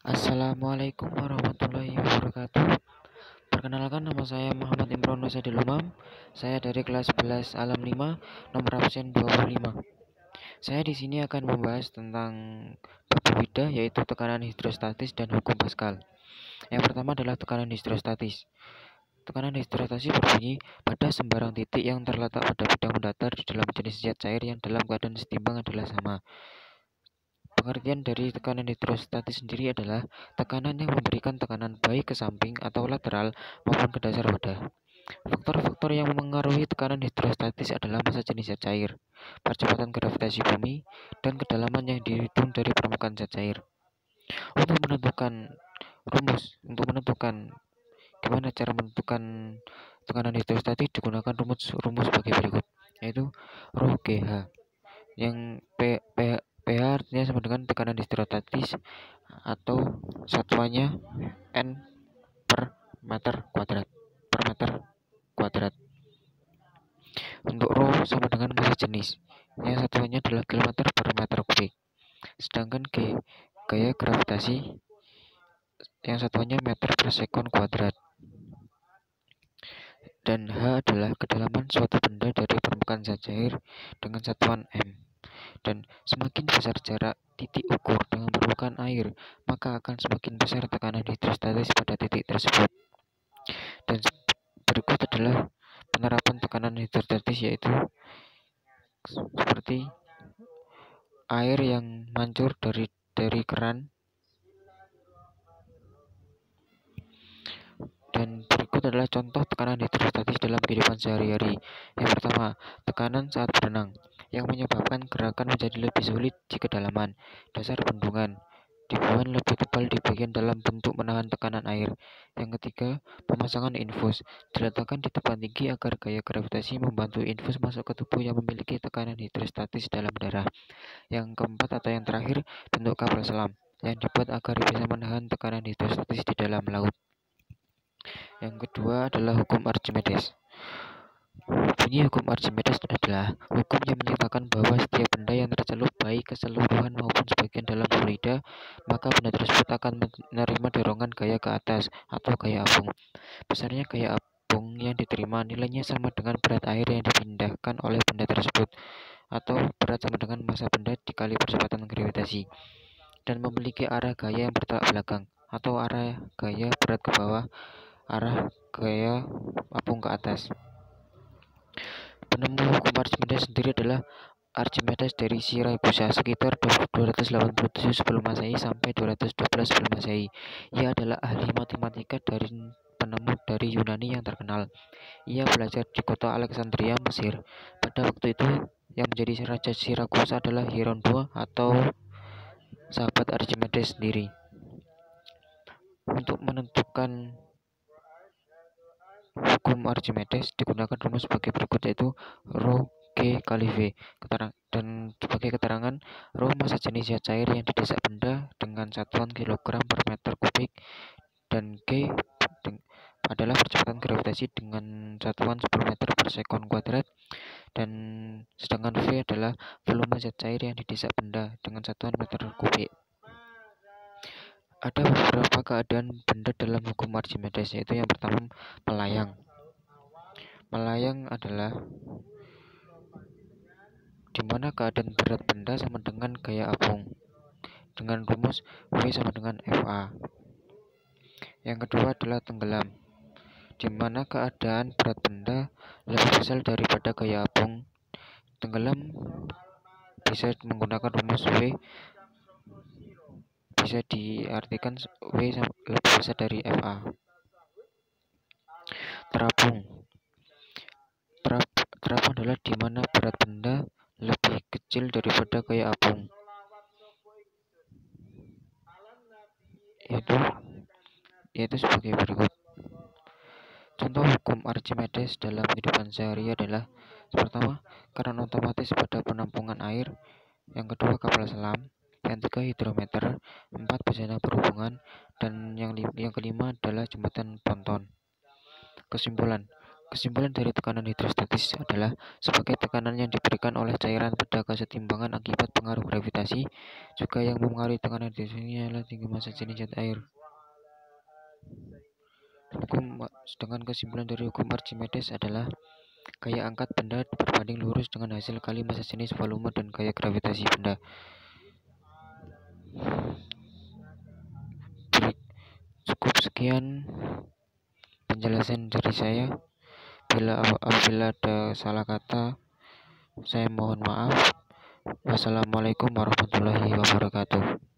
Assalamualaikum warahmatullahi wabarakatuh. Perkenalkan, nama saya Muhammad Imron Wasadil Umam. Saya dari kelas 11 Alam 5, nomor absen 25. Saya di sini akan membahas tentang bab fluida, yaitu tekanan hidrostatis dan hukum Pascal. Yang pertama adalah tekanan hidrostatis. Tekanan hidrostatis berbunyi, pada sembarang titik yang terletak pada bidang mendatar di dalam jenis zat cair yang dalam keadaan setimbang adalah sama. Pengertian dari tekanan hidrostatis sendiri adalah tekanan yang memberikan tekanan baik ke samping atau lateral maupun ke dasar wadah. Faktor-faktor yang memengaruhi tekanan hidrostatis adalah massa jenis zat cair, percepatan gravitasi bumi, dan kedalaman yang dihitung dari permukaan zat cair. Untuk menentukan gimana cara menentukan tekanan hidrostatis, digunakan rumus sebagai berikut, yaitu rho GH, yang pH artinya sama dengan tekanan hidrostatis atau satuannya N per meter kuadrat. Untuk rho sama dengan massa jenis, yang satuannya adalah kilometer per meter kubik. Sedangkan G, gaya gravitasi, yang satuannya meter per sekon kuadrat. Dan H adalah kedalaman suatu benda dari permukaan zat cair dengan satuan M. Dan semakin besar jarak titik ukur dengan permukaan air, maka akan semakin besar tekanan hidrostatis pada titik tersebut. Dan berikut adalah penerapan tekanan hidrostatis, yaitu seperti air yang mancur dari keran. Dan berikut adalah contoh tekanan hidrostatis dalam kehidupan sehari-hari. Yang pertama, tekanan saat berenang, yang menyebabkan gerakan menjadi lebih sulit di kedalaman. Dasar bendungan dibuat lebih tebal di bagian dalam bentuk menahan tekanan air. Yang ketiga, pemasangan infus diletakkan di tempat tinggi agar gaya gravitasi membantu infus masuk ke tubuh yang memiliki tekanan hidrostatis dalam darah. Yang keempat atau yang terakhir, bentuk kapal selam yang dibuat agar bisa menahan tekanan hidrostatis di dalam laut. Yang kedua adalah hukum Archimedes. Bunyi hukum Archimedes adalah hukum yang menyatakan bahwa setiap benda yang tercelup baik keseluruhan maupun sebagian dalam fluida, maka benda tersebut akan menerima dorongan gaya ke atas atau gaya apung. Besarnya gaya apung yang diterima nilainya sama dengan berat air yang dipindahkan oleh benda tersebut, atau berat sama dengan massa benda dikali percepatan gravitasi, dan memiliki arah gaya yang bertolak belakang, atau arah gaya berat ke bawah, arah gaya apung ke atas. Penemu hukum Archimedes sendiri adalah Archimedes dari Siracusa sekitar 287 sebelum Masehi sampai 212 sebelum Masehi. Ia adalah ahli matematika dari penemu dari Yunani yang terkenal. Ia belajar di kota Alexandria, Mesir. Pada waktu itu, yang menjadi raja Siracusa adalah Hieron II atau sahabat Archimedes sendiri. Untuk menentukan hukum Archimedes digunakan rumus sebagai berikut, yaitu rho G kali V. Dan sebagai keterangan, rho massa jenis zat cair yang didesak benda dengan satuan kilogram per meter kubik, dan G adalah percepatan gravitasi dengan satuan 10 meter per sekon kuadrat, dan sedangkan V adalah volume zat cair yang didesak benda dengan satuan meter kubik. Ada beberapa keadaan benda dalam hukum Archimedes, yaitu yang pertama, melayang. Melayang adalah di mana keadaan berat benda sama dengan gaya apung dengan rumus V sama dengan FA. Yang kedua adalah tenggelam, di mana keadaan berat benda lebih besar daripada gaya apung. Tenggelam bisa menggunakan rumus V, bisa diartikan V lebih besar dari FA. Terapung. Terapung adalah di mana berat benda lebih kecil daripada gaya apung, yaitu sebagai berikut. Contoh hukum Archimedes dalam kehidupan sehari adalah: pertama, keran otomatis pada penampungan air. Yang kedua, kapal selam. Yang ketiga, hidrometer. Empat, bejana berhubungan. Dan yang kelima adalah jembatan ponton. Kesimpulan, Kesimpulan dari tekanan hidrostatis adalah sebagai tekanan yang diberikan oleh cairan pada kesetimbangan akibat pengaruh gravitasi, juga yang mempengaruhi tekanan hidrostatis adalah tinggi massa jenis zat air. Sedangkan kesimpulan dari hukum Archimedes adalah gaya angkat benda berbanding lurus dengan hasil kali massa jenis volume dan gaya gravitasi benda. Cukup sekian penjelasan dari saya. Apabila ada salah kata, saya mohon maaf. Wassalamualaikum warahmatullahi wabarakatuh.